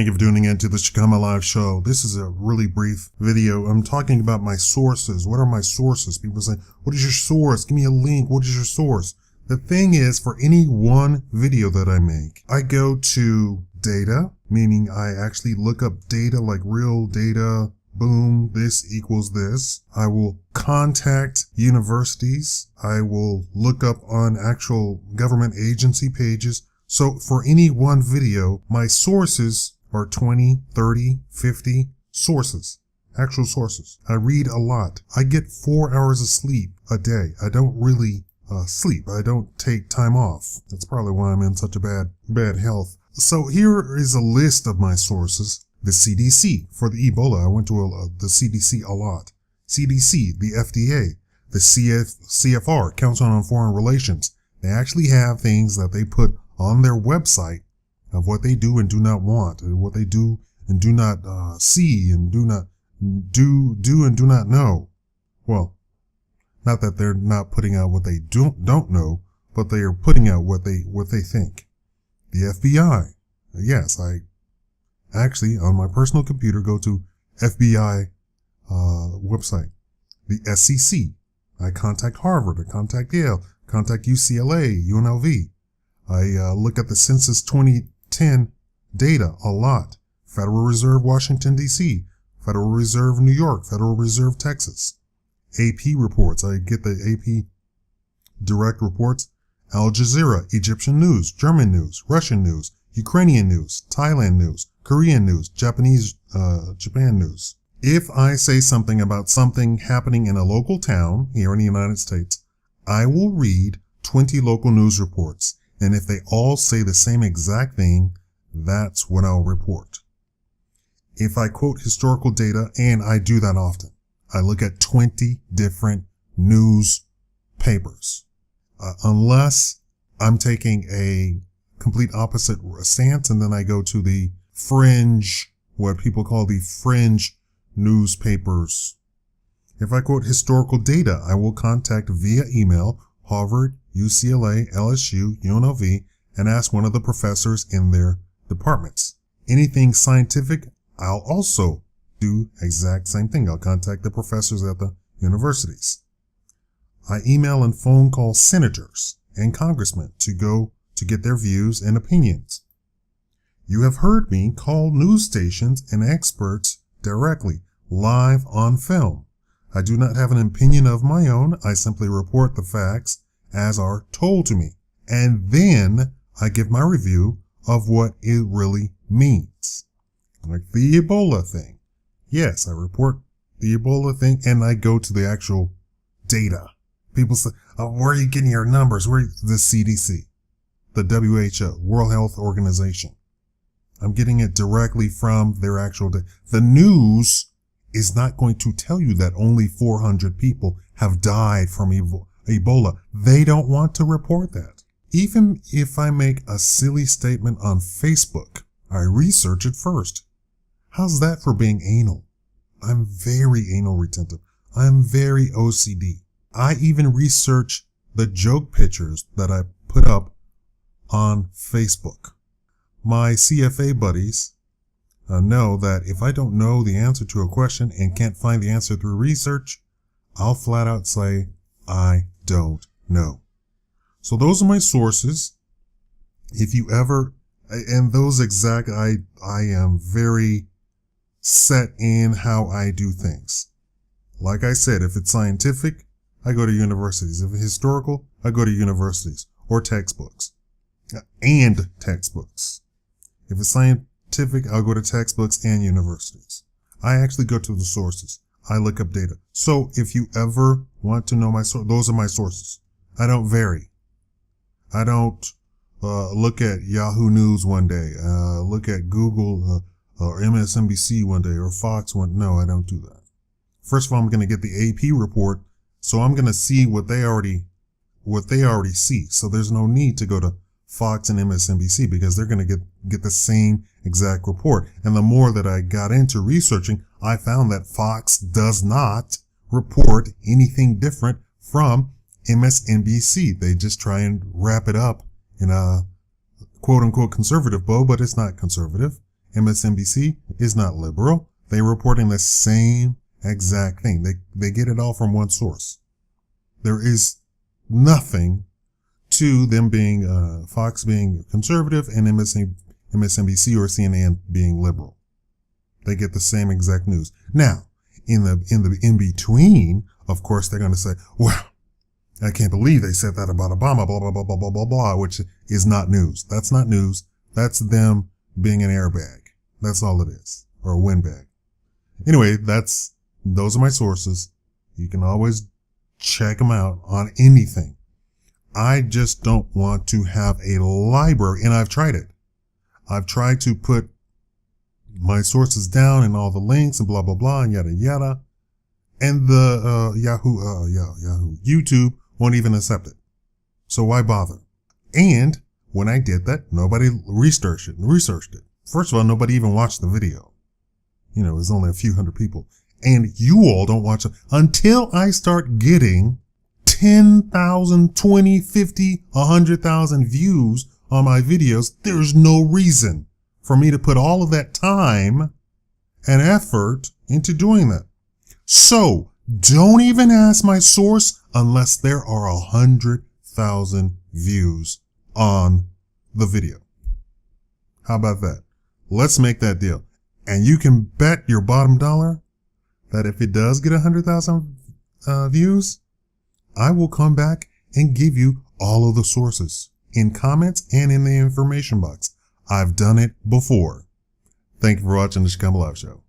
Thank you for tuning in to the Shakaama Live Show. This is a really brief video. I'm talking about my sources. What are my sources? People say, what is your source? Give me a link. What is your source? The thing is, for any one video that I make, I go to data, meaning I actually look up data like real data. Boom, this equals this. I will contact universities. I will look up on actual government agency pages. So for any one video, my sources are 20, 30, 50 sources, actual sources. I read a lot. I get 4 hours of sleep a day. I don't really sleep. I don't take time off. That's probably why I'm in such a bad health. So here is a list of my sources. The CDC for the Ebola. I went to the CDC a lot. CDC, the FDA, the CFR, Council on Foreign Relations. They actually have things that they put on their website of what they do and do not want, and what they do and do not see, and do not do and do not know. Well, not that they're not putting out what they don't know, but they are putting out what they think. The FBI. Yes, I actually, on my personal computer, go to FBI website. The SEC. I contact Harvard. I contact Yale. Contact UCLA, UNLV. I look at the Census 2010 data a lot. Federal Reserve, Washington, D.C. Federal Reserve, New York. Federal Reserve, Texas. AP reports. I get the AP direct reports. Al Jazeera, Egyptian news, German news, Russian news, Ukrainian news, Thailand news, Korean news, Japan news. If I say something about something happening in a local town here in the United States, I will read 20 local news reports. And if they all say the same exact thing, that's what I'll report. If I quote historical data, and I do that often, I look at 20 different newspapers. Unless I'm taking a complete opposite stance, and then I go to the fringe, what people call the fringe newspapers. If I quote historical data, I will contact via email Harvard, UCLA, LSU, UNLV, and ask one of the professors in their departments. Anything scientific, I'll also do exact same thing. I'll contact the professors at the universities. I email and phone call senators and congressmen to get their views and opinions. You have heard me call news stations and experts directly, live on film. I do not have an opinion of my own. I simply report the facts as are told to me. And then I give my review of what it really means. Like the Ebola thing. Yes, I report the Ebola thing and I go to the actual data. People say, oh, where are you getting your numbers? Where the CDC, the WHO, World Health Organization. I'm getting it directly from their actual data. The news is not going to tell you that only 400 people have died from Ebola. They don't want to report that. Even if I make a silly statement on Facebook, I research it first. How's that for being anal? I'm very anal retentive. I'm very OCD. I even research the joke pictures that I put up on Facebook. My CFA buddies know that if I don't know the answer to a question and can't find the answer through research, I'll flat out say, I don't know. So those are my sources. If you ever, and those exact, I am very set in how I do things. Like I said, if it's scientific, I go to universities. If it's historical, I go to universities or textbooks and textbooks. If it's scientific, I'll go to textbooks and universities. I actually go to the sources. I look up data. So if you ever want to know my source, those are my sources. I don't vary. I don't look at Yahoo News one day, look at Google or MSNBC one day or Fox one. No, I don't do that. First of all, I'm going to get the AP report, so I'm going to see what they already see. So there's no need to go to Fox and MSNBC because they're going to get the same exact report. And the more that I got into researching, I found that Fox does not report anything different from MSNBC. They just try and wrap it up in a quote unquote conservative bow, but it's not conservative. MSNBC is not liberal. They're reporting the same exact thing. They get it all from one source. There is nothing to them being, Fox being conservative and MSNBC or CNN being liberal. They get the same exact news. Now, in between, of course, they're going to say, well, I can't believe they said that about Obama, blah, blah, blah, blah, blah, blah, blah, which is not news. That's not news. That's them being an airbag. That's all it is. Or a windbag. Anyway, those are my sources. You can always check them out on anything. I just don't want to have a library, and I've tried it. I've tried to put my sources down and all the links and blah, blah, blah, and yada, yada. And the Yahoo, YouTube won't even accept it. So why bother? And when I did that, nobody researched it. First of all, nobody even watched the video. You know, there's only a few hundred people. And you all don't watch it until I start getting 10,000, 20, 50, 100,000 views on my videos. There's no reason for me to put all of that time and effort into doing that. So don't even ask my source unless there are 100,000 views on the video. How about that? Let's make that deal. And you can bet your bottom dollar that if it does get 100,000 views, I will come back and give you all of the sources in comments and in the information box. I've done it before. Thank you for watching the Shakaama Live Show.